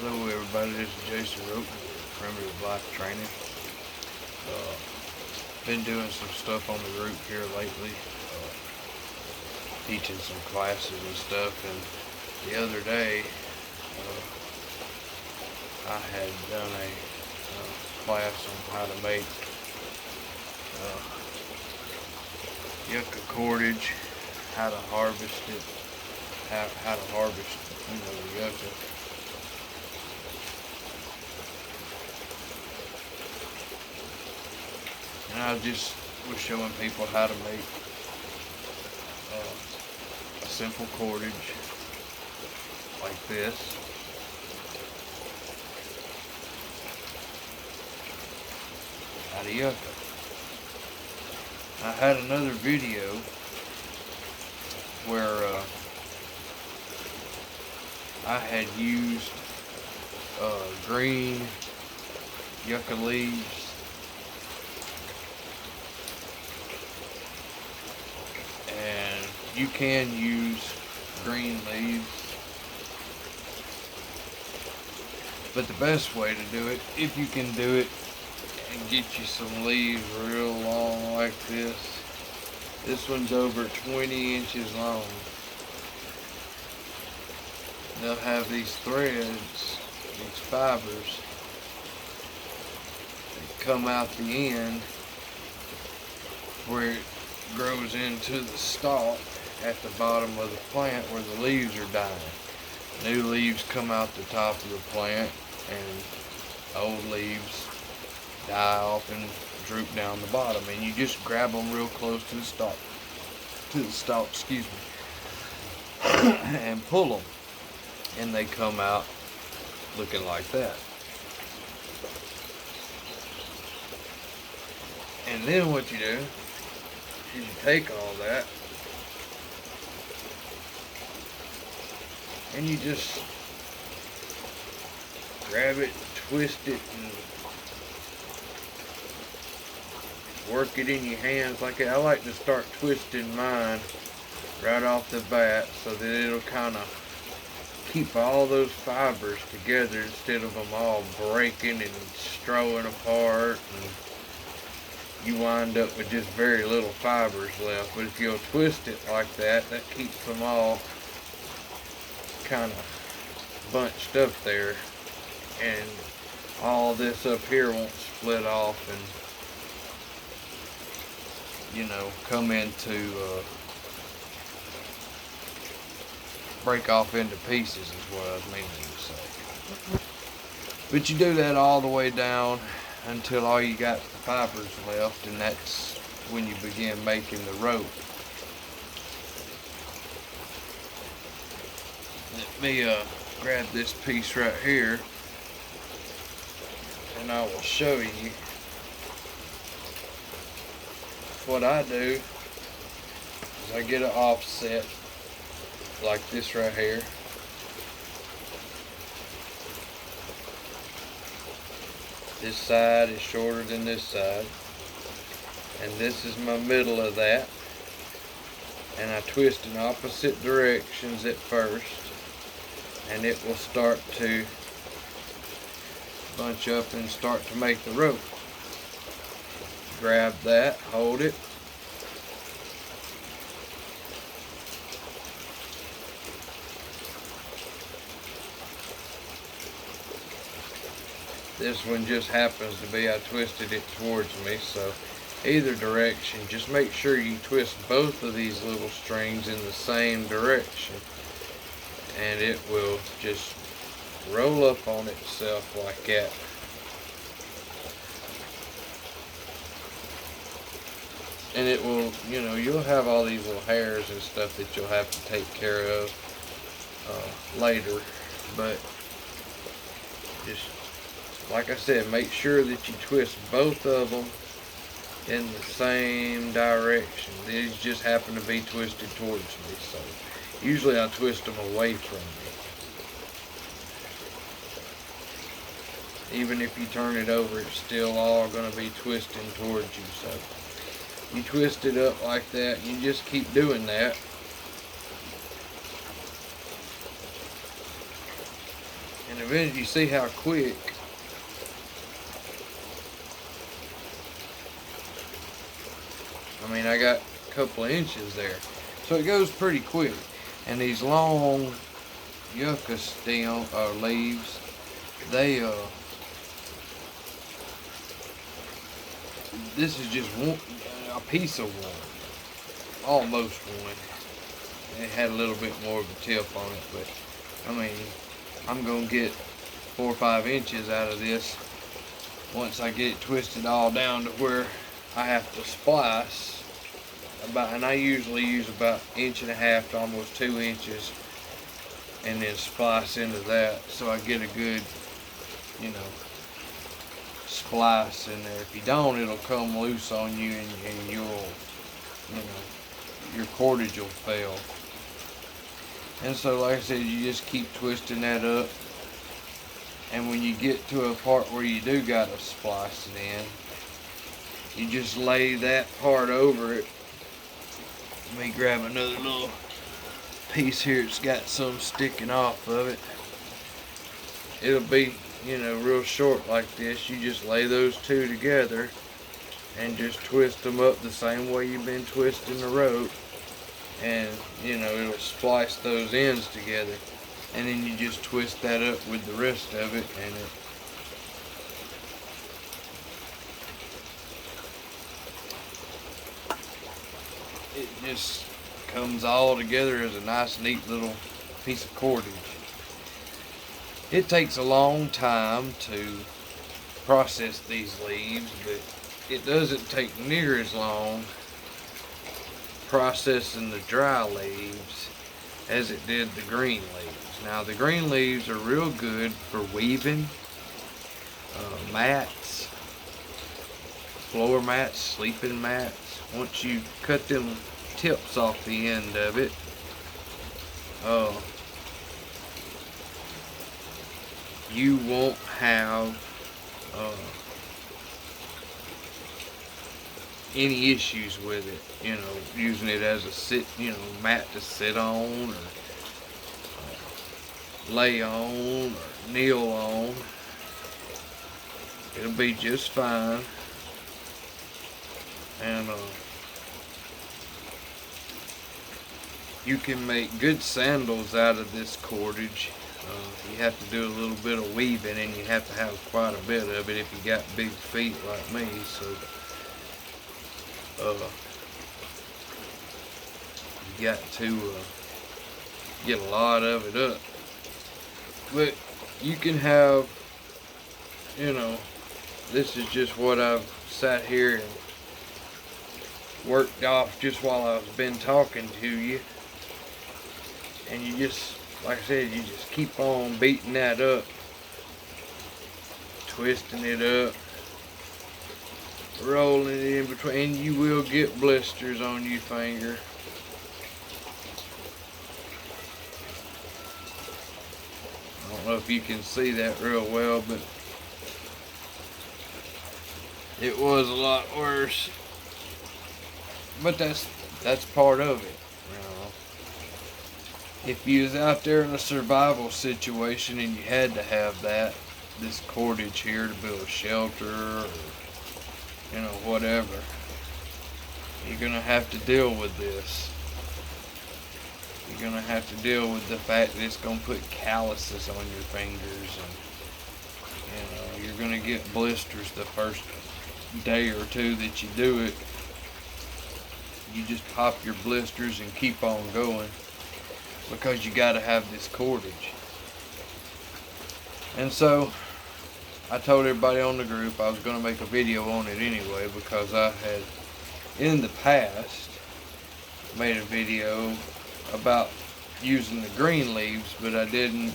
Hello everybody, this is Jason Rope with Primitive Life Training. Been doing some stuff on the rope here lately, teaching some classes and stuff, and the other day I had done a class on how to make Yucca cordage, how to harvest it, how to harvest the Yucca. And I just was showing people how to make a simple cordage like this. Out of Yucca. I had another video where I had used green Yucca leaves, and you can use green leaves, but the best way to do it, if you can do it and get you some leaves real long like this one's over 20 inches long. They'll have these threads, these fibers that come out the end where it grows into the stalk at the bottom of the plant where the leaves are dying. New leaves come out the top of the plant, and old leaves die off and droop down the bottom, and you just grab them real close to the stalk, excuse me, and pull them, and they come out looking like that. And then what you do is you take all that and you just grab it, twist it, and work it in your hands like that. I like to start twisting mine right off the bat so that it'll kind of keep all those fibers together instead of them all breaking and strolling apart, and you wind up with just very little fibers left. But if you'll twist it like that, that keeps them all kind of bunched up there, and all this up here won't split off and, you know, come into break off into pieces is what I was meaning to say. But you do that all the way down until all you got the fibers left, and that's when you begin making the rope. Let me grab this piece right here, and I will show you what I do. Is I get an offset like this right here. This side is shorter than this side, and this is my middle of that, and I twist in opposite directions at first, and it will start to bunch up and start to make the rope. Grab that, hold it, This one just happens to be, I twisted it towards me, so either direction, just make sure you twist both of these little strings in the same direction, and it will just roll up on itself like that. And it will, you'll have all these little hairs and stuff that you'll have to take care of later, but just like I said, make sure that you twist both of them in the same direction. These just happen to be twisted towards me, so usually I twist them away from me. Even if you turn it over, it's still all going to be twisting towards you. So you twist it up like that, and you just keep doing that. And eventually you see how quick I got a couple of inches there. So it goes pretty quick. And these long yucca stem leaves, they this is just a piece of one, almost one. It had a little bit more of a tip on it, but I'm gonna get 4 or 5 inches out of this once I get it twisted all down to where I have to splice and I usually use about 1.5 to almost 2 inches, and then splice into that so I get a good, splice in there. If you don't, it'll come loose on you, and you'll, your cordage will fail. And so, like I said, you just keep twisting that up, and when you get to a part where you do gotta splice it in, you just lay that part over it. Let me grab another little piece here. It's got some sticking off of it. It'll be, real short like this. You just lay those two together and just twist them up the same way you've been twisting the rope, and it'll splice those ends together, and then you just twist that up with the rest of it, and it just comes all together as a nice, neat little piece of cordage. It takes a long time to process these leaves, but it doesn't take near as long processing the dry leaves as it did the green leaves. Now, the green leaves are real good for weaving, mats, floor mats, sleeping mats. Once you cut them tips off the end of it, you won't have any issues with it, using it as a mat to sit on, or lay on, or kneel on. It'll be just fine. And you can make good sandals out of this cordage. You have to do a little bit of weaving, and you have to have quite a bit of it if you got big feet like me. So you got to get a lot of it up. But you can have, this is just what I've sat here and worked off just while I've been talking to you. And you just, like I said, you just keep on beating that up, twisting it up, rolling it in between. You will get blisters on your finger. I don't know if you can see that real well, but it was a lot worse. But that's part of it. If you was out there in a survival situation and you had to have this cordage here to build a shelter, or whatever, you're gonna have to deal with this. You're gonna have to deal with the fact that it's gonna put calluses on your fingers, and you're gonna get blisters the first day or two that you do it. You just pop your blisters and keep on going because you got to have this cordage. And so I told everybody on the group I was going to make a video on it anyway, because I had in the past made a video about using the green leaves, but I didn't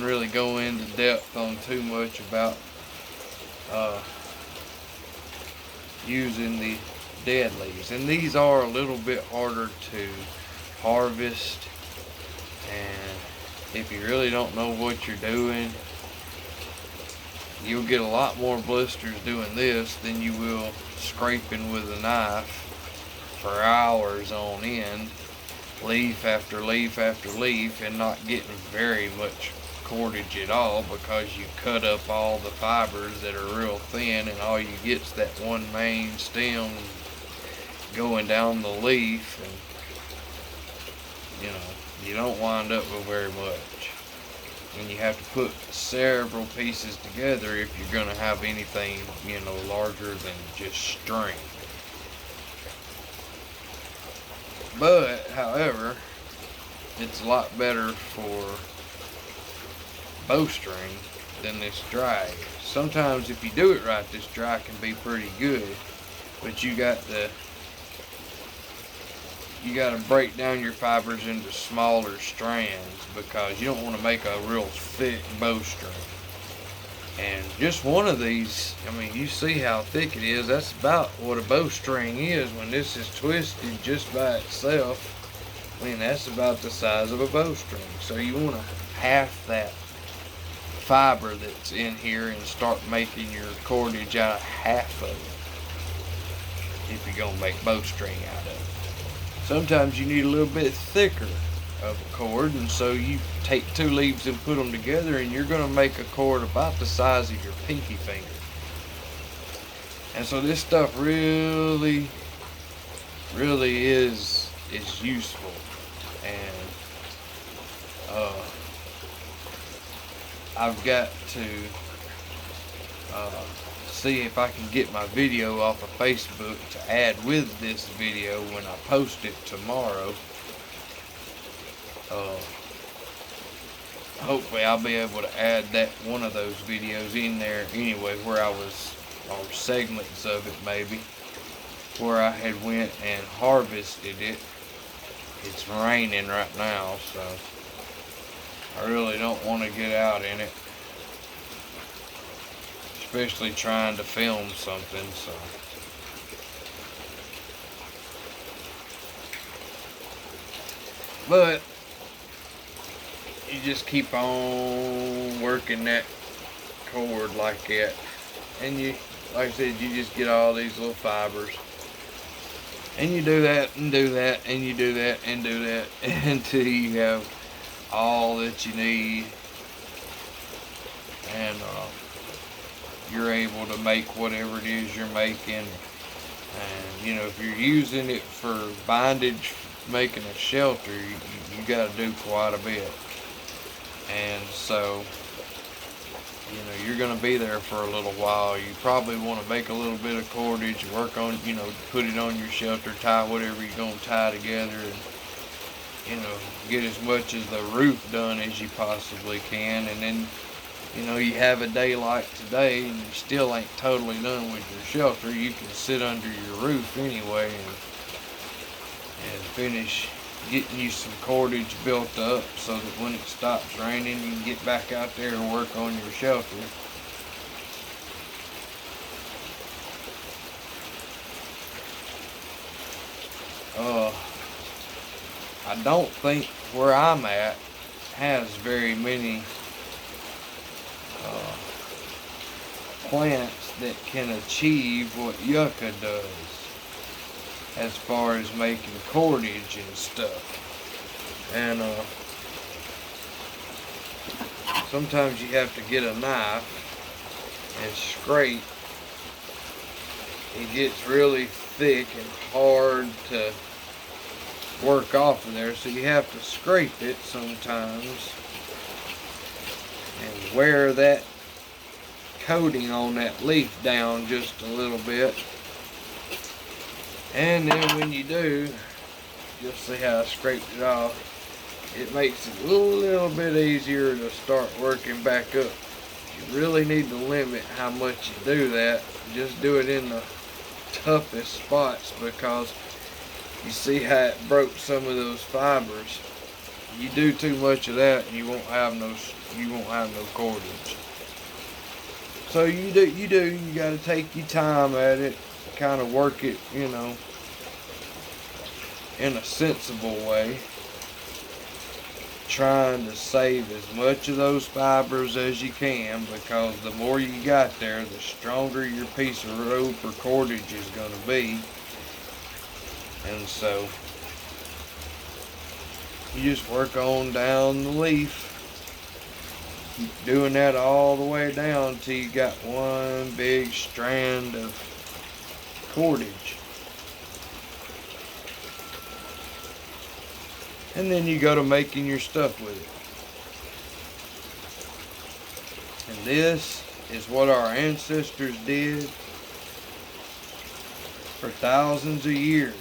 really go into depth on too much about using the dead leaves. And these are a little bit harder to harvest, and if you really don't know what you're doing, you'll get a lot more blisters doing this than you will scraping with a knife for hours on end, leaf after leaf after leaf, and not getting very much cordage at all, because you cut up all the fibers that are real thin, and all you get's that one main stem going down the leaf, and you don't wind up with very much. And you have to put several pieces together if you're going to have anything larger than just string. But however, it's a lot better for bowstring than this drag. Sometimes if you do it right, this drag can be pretty good, but you got to break down your fibers into smaller strands, because you don't want to make a real thick bowstring. And just one of these, you see how thick it is. That's about what a bowstring is when this is twisted just by itself. That's about the size of a bowstring. So you want to half that fiber that's in here and start making your cordage out of half of it if you're gonna make bowstring out of it. Sometimes you need a little bit thicker of a cord, and so you take two leaves and put them together, and you're going to make a cord about the size of your pinky finger. And so this stuff really is useful. And I've got to see if I can get my video off of Facebook to add with this video when I post it tomorrow. Hopefully I'll be able to add that one of those videos in there anyway, where I was, or segments of it maybe, where I had went and harvested it. It's raining right now, so I really don't want to get out in it, especially trying to film something. So but you just keep on working that cord like that, and you, like I said, you just get all these little fibers, and you do that and do that and you do that and do that until you have all that you need, and you're able to make whatever it is you're making. And if you're using it for bindage, making a shelter, you got to do quite a bit. And so you're going to be there for a little while. You probably want to make a little bit of cordage, work on, put it on your shelter, tie whatever you're going to tie together, and get as much of the roof done as you possibly can. And then you have a day like today and you still ain't totally done with your shelter, you can sit under your roof anyway and finish getting you some cordage built up, so that when it stops raining, you can get back out there and work on your shelter. I don't think where I'm at has very many plants that can achieve what Yucca does as far as making cordage and stuff. And sometimes you have to get a knife and scrape. It gets really thick and hard to work off of there, so you have to scrape it sometimes. and wear that coating on that leaf down just a little bit. And then when you do, you'll see how I scraped it off. It makes it a little bit easier to start working back up. You really need to limit how much you do that. Just do it in the toughest spots, because you see how it broke some of those fibers. You do too much of that and you won't have no cordage. So you gotta take your time at it, kind of work it, in a sensible way, trying to save as much of those fibers as you can, because the more you got there, the stronger your piece of rope or cordage is going to be. And so you just work on down the leaf. Keep doing that all the way down until you got one big strand of cordage. And then you go to making your stuff with it. And this is what our ancestors did for thousands of years.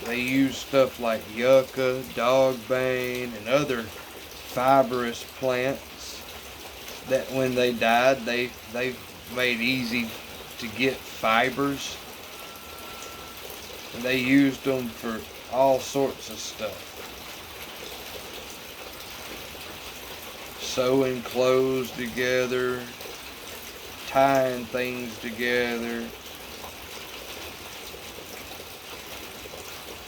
They used stuff like yucca, dogbane, and other fibrous plants that when they died, they made easy to get fibers. And they used them for all sorts of stuff. Sewing clothes together, tying things together,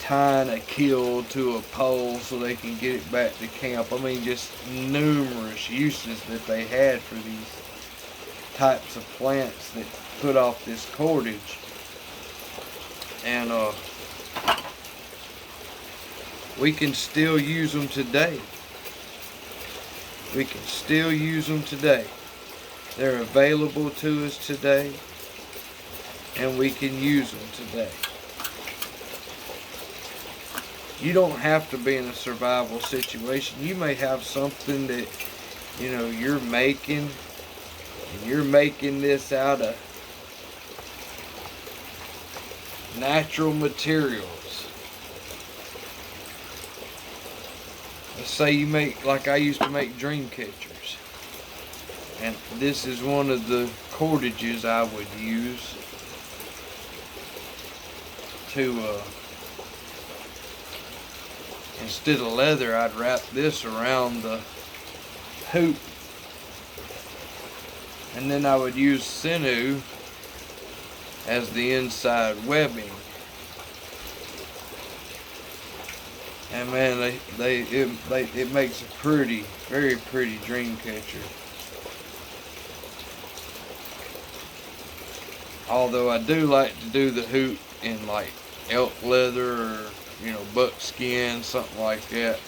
tying a keel to a pole so they can get it back to camp. I mean, just numerous uses that they had for these types of plants that put off this cordage. And we can still use them today. We can still use them today. They're available to us today, and we can use them today. You don't have to be in a survival situation. You may have something that, you're making, and you're making this out of natural materials. Let's say you make, like I used to make dream catchers, and this is one of the cordages I would use to instead of leather, I'd wrap this around the hoop, and then I would use sinew as the inside webbing. And man, it makes a pretty, very pretty dream catcher. Although I do like to do the hoop in like elk leather or buckskin, something like that.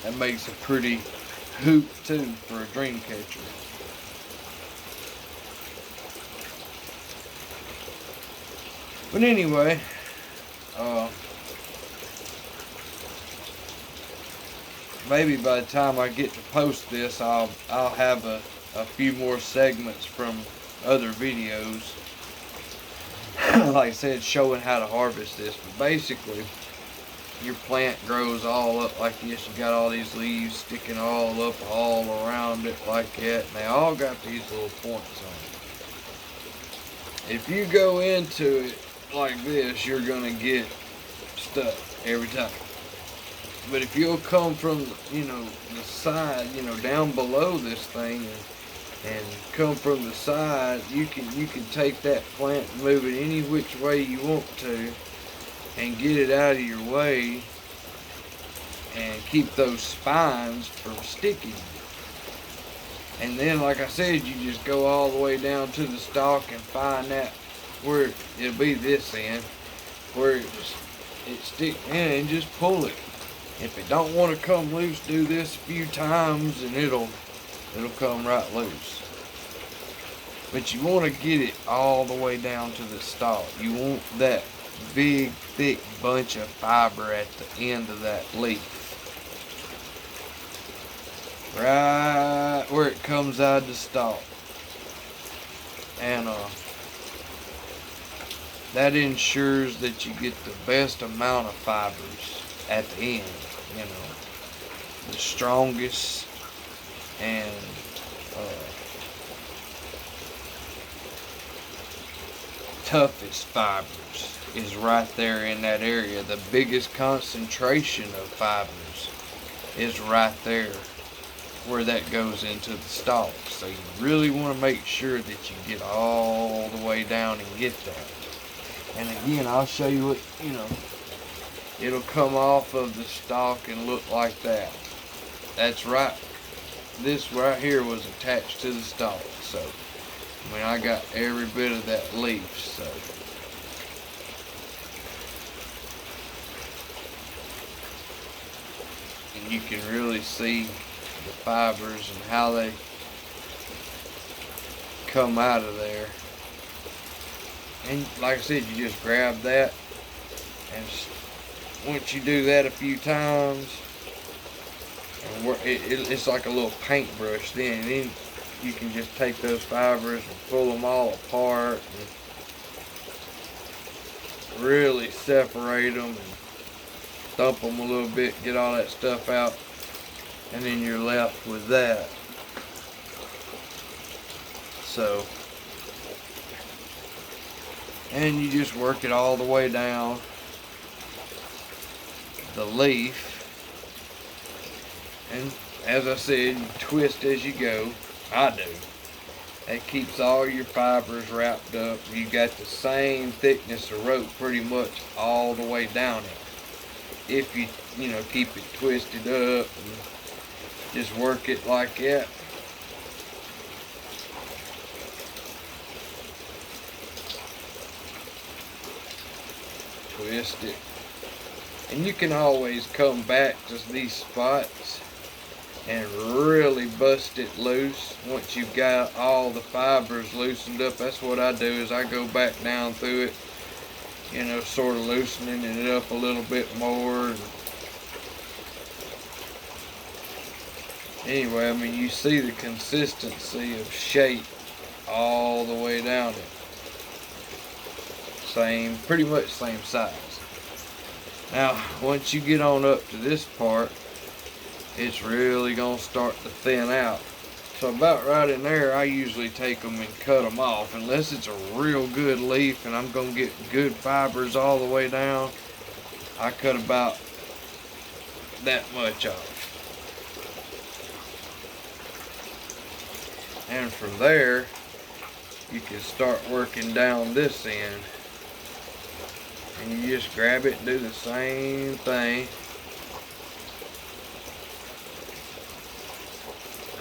That makes a pretty hoop too for a dream catcher. But anyway, maybe by the time I get to post this, I'll have a few more segments from other videos. Like I said, showing how to harvest this. But basically, your plant grows all up like this. You got all these leaves sticking all up, all around it like that. And they all got these little points on it. If you go into it like this, you're gonna get stuff every time. But if you'll come from, the side, down below this thing, and come from the side, you can take that plant and move it any which way you want to, and get it out of your way, and keep those spines from sticking. And then, like I said, you just go all the way down to the stalk and find that where it'll be this end, where it stick in, and just pull it. If it don't want to come loose, do this a few times and it'll come right loose. But you want to get it all the way down to the stalk. You want that big, thick bunch of fiber at the end of that leaf. right where it comes out of the stalk. And that ensures that you get the best amount of fibers at the end, you know, the strongest and toughest fibers is right there in that area. The biggest concentration of fibers is right there where that goes into the stalk. So you really want to make sure that you get all the way down and get that. And again, I'll show you what, you know, it'll come off of the stalk and look like that. That's right. This right here was attached to the stalk. So, I mean, I got every bit of that leaf. So, and you can really see the fibers and how they come out of there. And like I said, you just grab that, and once you do that a few times, and it's like a little paintbrush then you can just take those fibers and pull them all apart and really separate them and thump them a little bit, get all that stuff out, and then you're left with that. So, and you just work it all the way down the leaf, and as I said, you twist as you go. I do. That keeps all your fibers wrapped up. You got the same thickness of rope pretty much all the way down it. If you know, keep it twisted up and just work it like that. Twist it. And you can always come back to these spots and really bust it loose once you've got all the fibers loosened up. That's what I do, is I go back down through it, you know, sort of loosening it up a little bit more. Anyway, I mean, you see the consistency of shape all the way down it. Same, pretty much same size. Now, once you get on up to this part, it's really going to start to thin out. So about right in there, I usually take them and cut them off. Unless it's a real good leaf and I'm going to get good fibers all the way down, I cut about that much off. And from there, you can start working down this end. And you just grab it and do the same thing.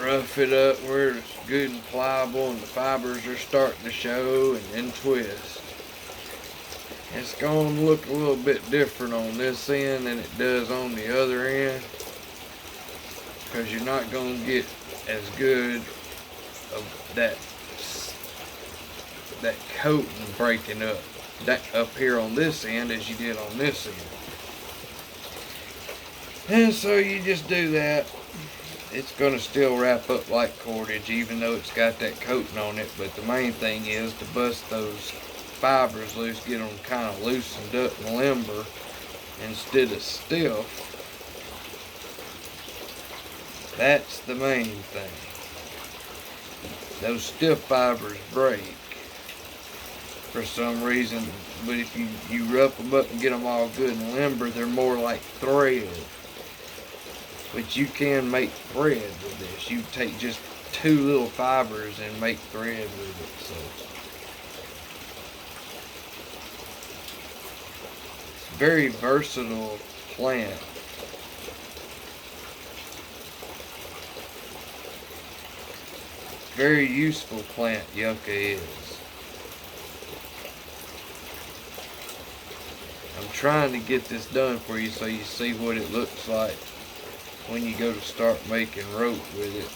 Rough it up where it's good and pliable and the fibers are starting to show, and then twist. It's going to look a little bit different on this end than it does on the other end, because you're not going to get as good of that coating breaking up here on this end as you did on this end. And so you just do that. It's going to still wrap up like cordage, even though it's got that coating on it. But the main thing is to bust those fibers loose, get them kind of loosened up and limber instead of stiff. That's the main thing. Those stiff fibers break for some reason, but if you rough them up and get them all good and limber, they're more like thread. But you can make thread with this. You take just 2 little fibers and make thread with it. So it's a very versatile plant. Very useful plant, yucca is. I'm trying to get this done for you so you see what it looks like when you go to start making rope with it.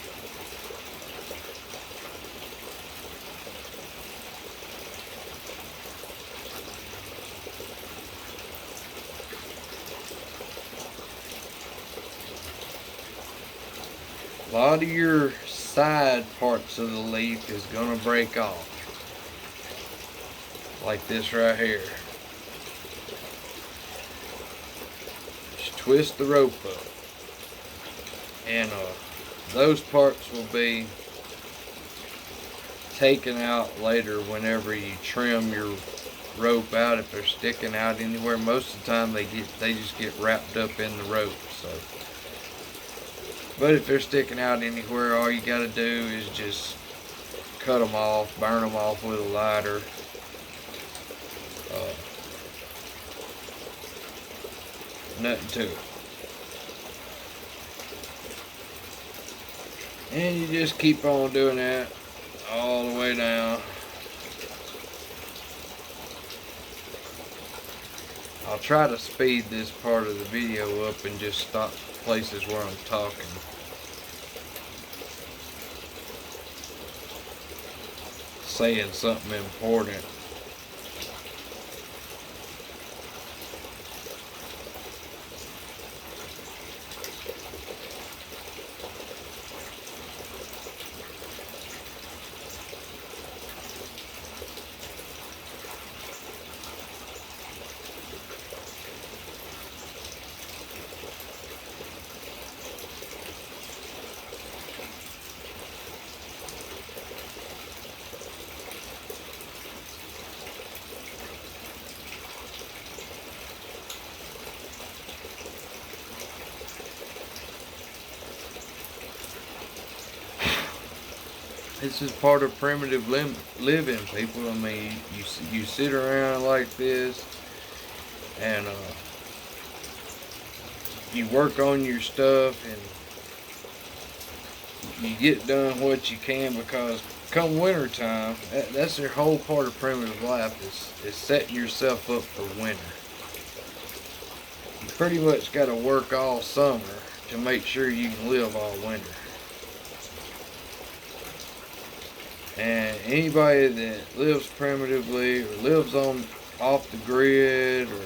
A lot of your side parts of the leaf is going to break off. Like this right here. Just twist the rope up. And those parts will be taken out later whenever you trim your rope out. If they're sticking out anywhere, most of the time they just get wrapped up in the rope. So, but if they're sticking out anywhere, all you got to do is just cut them off, burn them off with a lighter. Nothing to it. And you just keep on doing that all the way down. I'll try to speed this part of the video up and just stop places where I'm talking. Saying something important. This is part of primitive living, people. I mean, you sit around like this, and you work on your stuff, and you get done what you can, because come winter time, that's their whole part of primitive life is setting yourself up for winter. You pretty much got to work all summer to make sure you can live all winter. And anybody that lives primitively or lives off the grid, or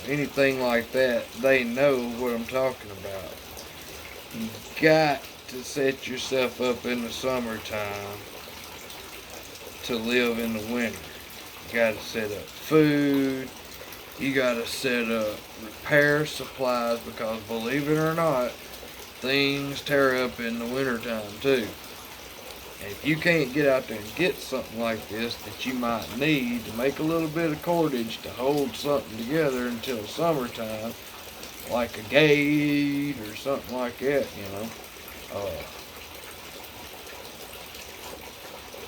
anything like that, they know what I'm talking about. You got to set yourself up in the summertime to live in the winter. You got to set up food. You got to set up repair supplies, because believe it or not, things tear up in the wintertime too. And if you can't get out there and get something like this that you might need to make a little bit of cordage to hold something together until summertime, like a gate or something like that,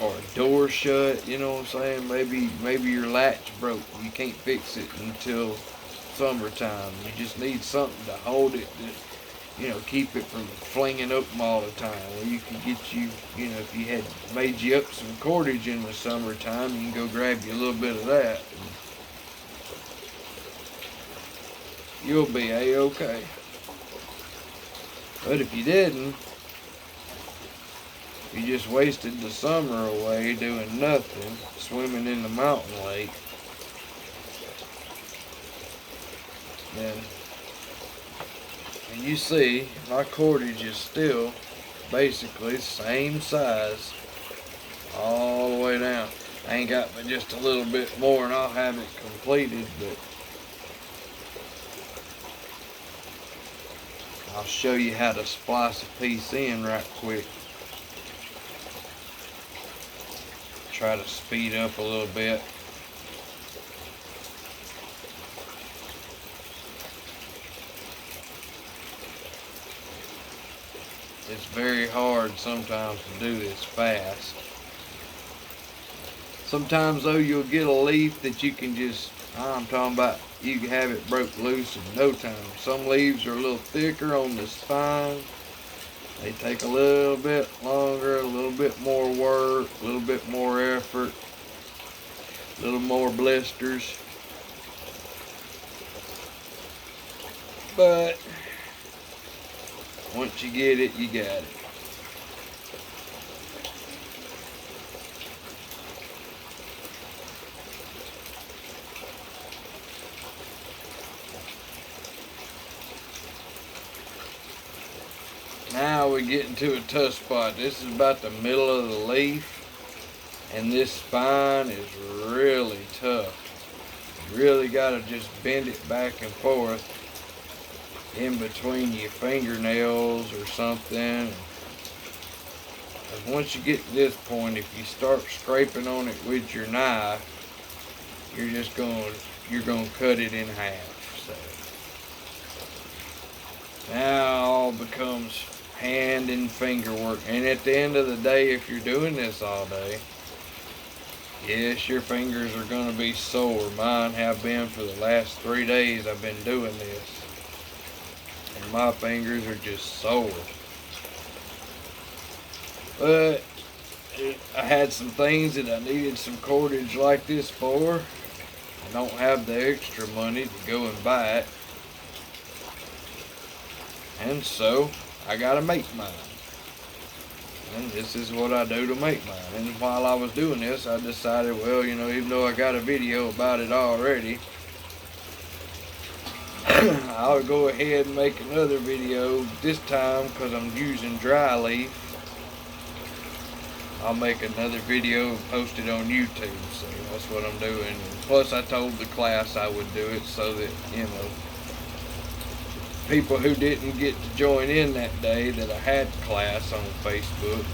or a door shut, you know what I'm saying? Maybe your latch broke and you can't fix it until summertime. You just need something to hold it, keep it from flinging open all the time. Well, you can get if you had made you up some cordage in the summertime, you can go grab you a little bit of that. You'll be A-okay. But if you didn't, you just wasted the summer away doing nothing, swimming in the mountain lake. Then, and you see, my cordage is still basically the same size all the way down. I ain't got but just a little bit more and I'll have it completed, but I'll show you how to splice a piece in right quick. Try to speed up a little bit. It's very hard sometimes to do this fast. Sometimes though, you'll get a leaf that you can just, I'm talking about, you can have it broke loose in no time. Some leaves are a little thicker on the spine. They take a little bit longer, a little bit more work, a little bit more effort, a little more blisters. But once you get it, you got it. now we get into a tough spot. This is about the middle of the leaf, and this spine is really tough. You really gotta just bend it back and forth in between your fingernails or something. And once you get to this point, if you start scraping on it with your knife, you're gonna cut it in half. So now all becomes hand and finger work. And at the end of the day, if you're doing this all day, yes, your fingers are gonna be sore. Mine have been for the last 3 days I've been doing this. And my fingers are just sore. But I had some things that I needed some cordage like this for. I don't have the extra money to go and buy it. And so I gotta make mine. And this is what I do to make mine. And while I was doing this, I decided, well, you know, even though I got a video about it already, I'll go ahead and make another video. This time, because I'm using dry leaf, I'll make another video and post it on YouTube. So that's what I'm doing. And plus, I told the class I would do it so that, you know, people who didn't get to join in that day that I had class on Facebook,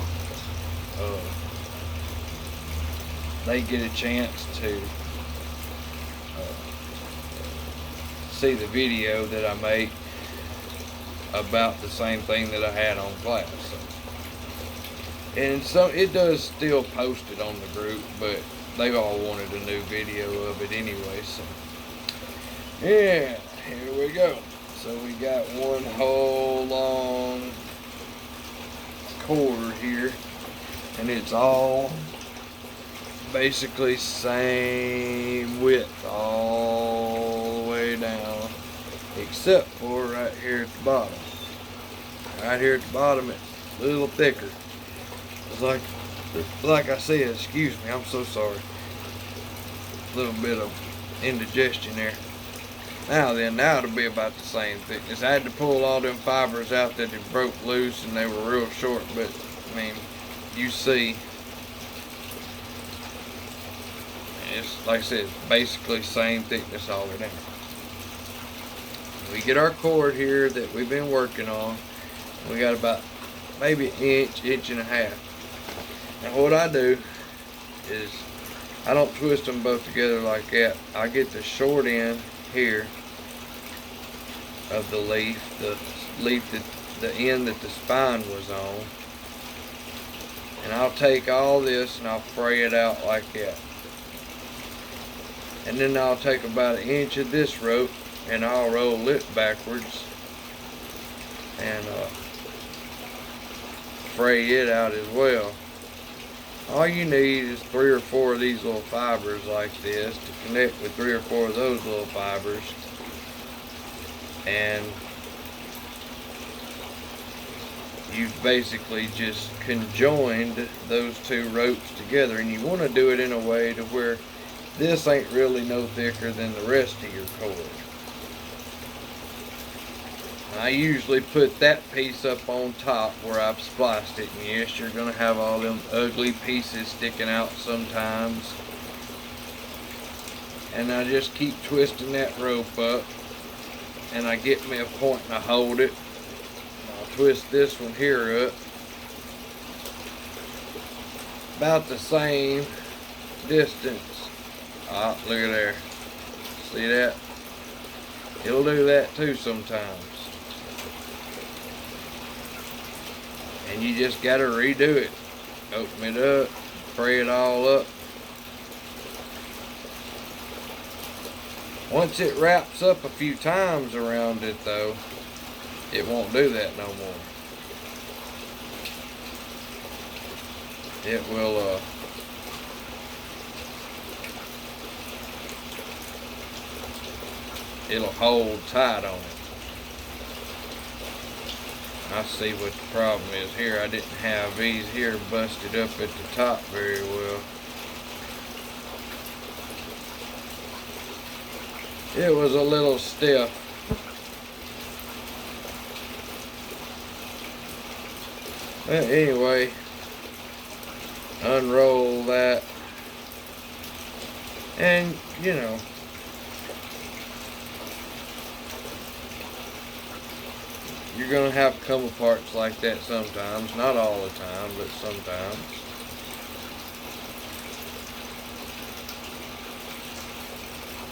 they get a chance to see the video that I make about the same thing that I had on class. So, and so it does still post it on the group, but they all wanted a new video of it anyway. So yeah, here we go. So we got one whole long cord here, and it's all basically same width all the way down, except for right here at the bottom. Right here at the bottom, it's a little thicker. It's like I said, excuse me, I'm so sorry. A little bit of indigestion there. Now it'll be about the same thickness. I had to pull all them fibers out that had broke loose and they were real short, but I mean, you see, it's like I said, basically same thickness all the way down. We get our cord here that we've been working on. We got about maybe an inch and a half. Now what I do is I don't twist them both together like that. I get the short end here of the leaf that the end that the spine was on, and I'll take all this and I'll fray it out like that. And then I'll take about an inch of this rope and I'll roll it backwards and fray it out as well. All you need is 3 or 4 of these little fibers like this to connect with 3 or 4 of those little fibers, and you've basically just conjoined those 2 ropes together. And you want to do it in a way to where this ain't really no thicker than the rest of your cord. I usually put that piece up on top where I've spliced it, and yes, you're going to have all them ugly pieces sticking out sometimes. And I just keep twisting that rope up, and I get me a point and I hold it. I'll twist this one here up about the same distance. Ah, look at there. See that? It'll do that too sometimes. And you just gotta redo it. Open it up, fray it all up. Once it wraps up a few times around it though, it won't do that no more. It will it'll hold tight on it. I see what the problem is here. I didn't have these here busted up at the top very well. It was a little stiff. But anyway, unroll that, and you know, you're gonna have come parts like that sometimes, not all the time, but sometimes.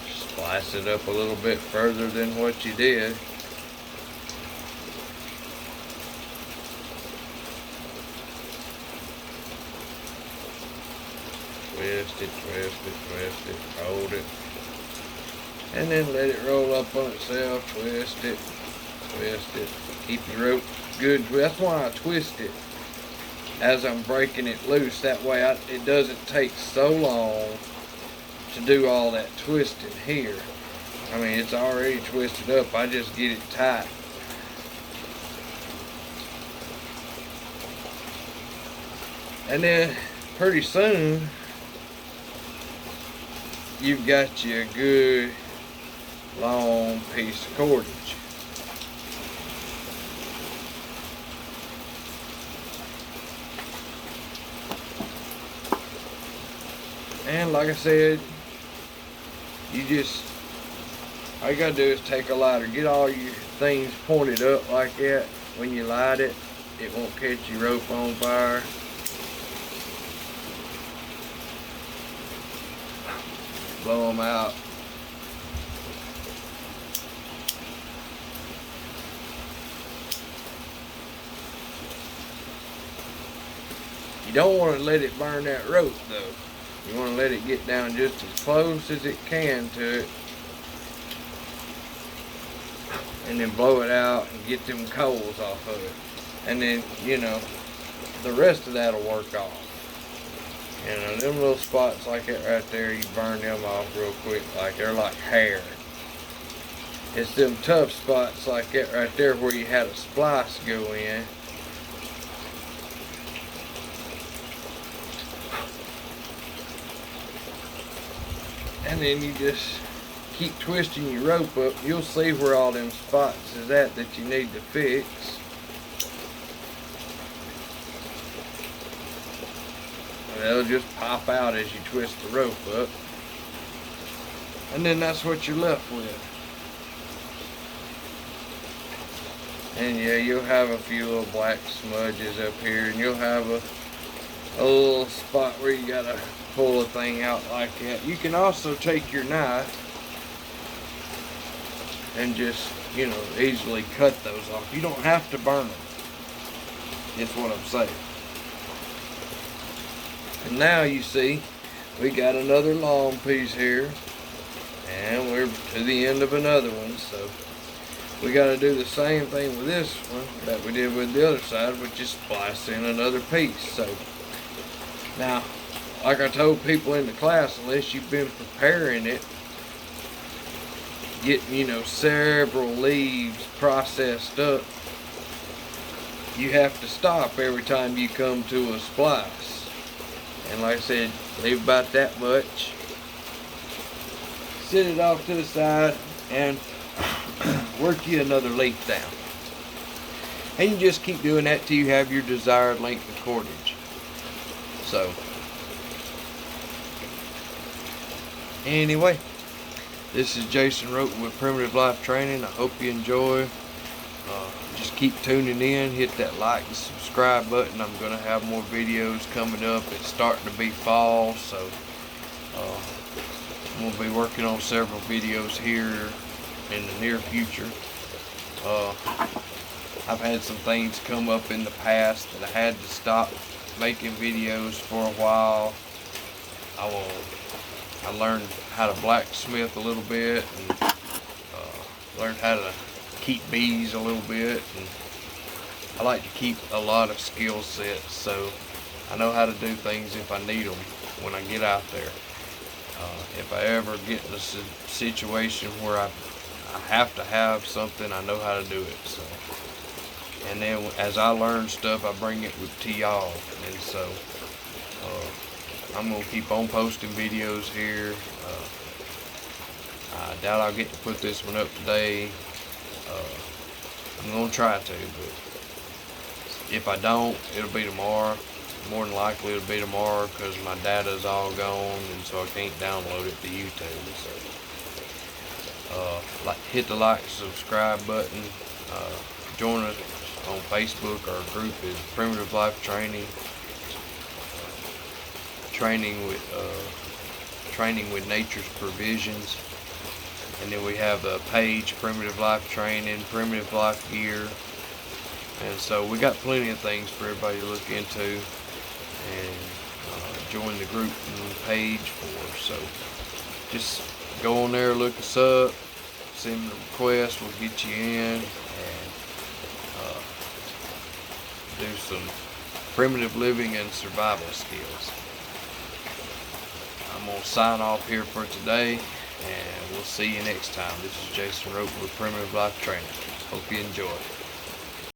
Slice it up a little bit further than what you did. Twist it, twist it, twist it, hold it. And then let it roll up on itself, twist it, twist it. Keep your rope good. That's why I twist it as I'm breaking it loose. That way it doesn't take so long to do all that twisting here. I mean, it's already twisted up. I just get it tight. And then pretty soon you've got you a good long piece of cordage. And like I said, all you gotta do is take a lighter, get all your things pointed up like that. When you light it, it won't catch your rope on fire. Blow them out. You don't want to let it burn that rope though. You want to let it get down just as close as it can to it. And then blow it out and get them coals off of it. And then, you know, the rest of that'll work off. You know, them little spots like that right there, you burn them off real quick, like they're like hair. It's them tough spots like that right there where you had a splice go in. And then you just keep twisting your rope up. You'll see where all them spots is at that you need to fix. They'll just pop out as you twist the rope up. And then that's what you're left with. And yeah, you'll have a few little black smudges up here, and you'll have a little spot where you gotta pull a thing out like that. You can also take your knife and just, you know, easily cut those off. You don't have to burn them. That's what I'm saying. And now you see, we got another long piece here, and we're to the end of another one. So we got to do the same thing with this one that we did with the other side, which is splice in another piece. So now, like I told people in the class, unless you've been preparing it, getting, you know, several leaves processed up, you have to stop every time you come to a splice. And like I said, leave about that much, set it off to the side, and work you another length down. And you just keep doing that till you have your desired length of cordage. So anyway, this is Jason Roten with Primitive Life Training. I hope you enjoy. Just keep tuning in, hit that like and subscribe button. I'm going to have more videos coming up. It's starting to be fall, so I'm going to be working on several videos here in the near future. I've had some things come up in the past that I had to stop making videos for a while. I learned how to blacksmith a little bit, and learned how to keep bees a little bit, and I like to keep a lot of skill sets, so I know how to do things if I need them when I get out there. If I ever get in a situation where I have to have something, I know how to do it. So, and then as I learn stuff, I bring it to y'all, and so I'm gonna keep on posting videos here. I doubt I'll get to put this one up today. I'm gonna try to, but If I don't, it'll be tomorrow. More than likely it'll be tomorrow because my data's all gone, and so I can't download it to YouTube. So hit the like and subscribe button. Join us on Facebook. Our group is Primitive Life Training. Training with nature's provisions. And then we have a page, Primitive Life Training, Primitive Life Gear. And so we got plenty of things for everybody to look into and join the group and page for. So just go on there, look us up, send a request, we'll get you in, and do some primitive living and survival skills. I'm going to sign off here for today, and we'll see you next time. This is Jason Rope with Primitive Life Training. Hope you enjoy.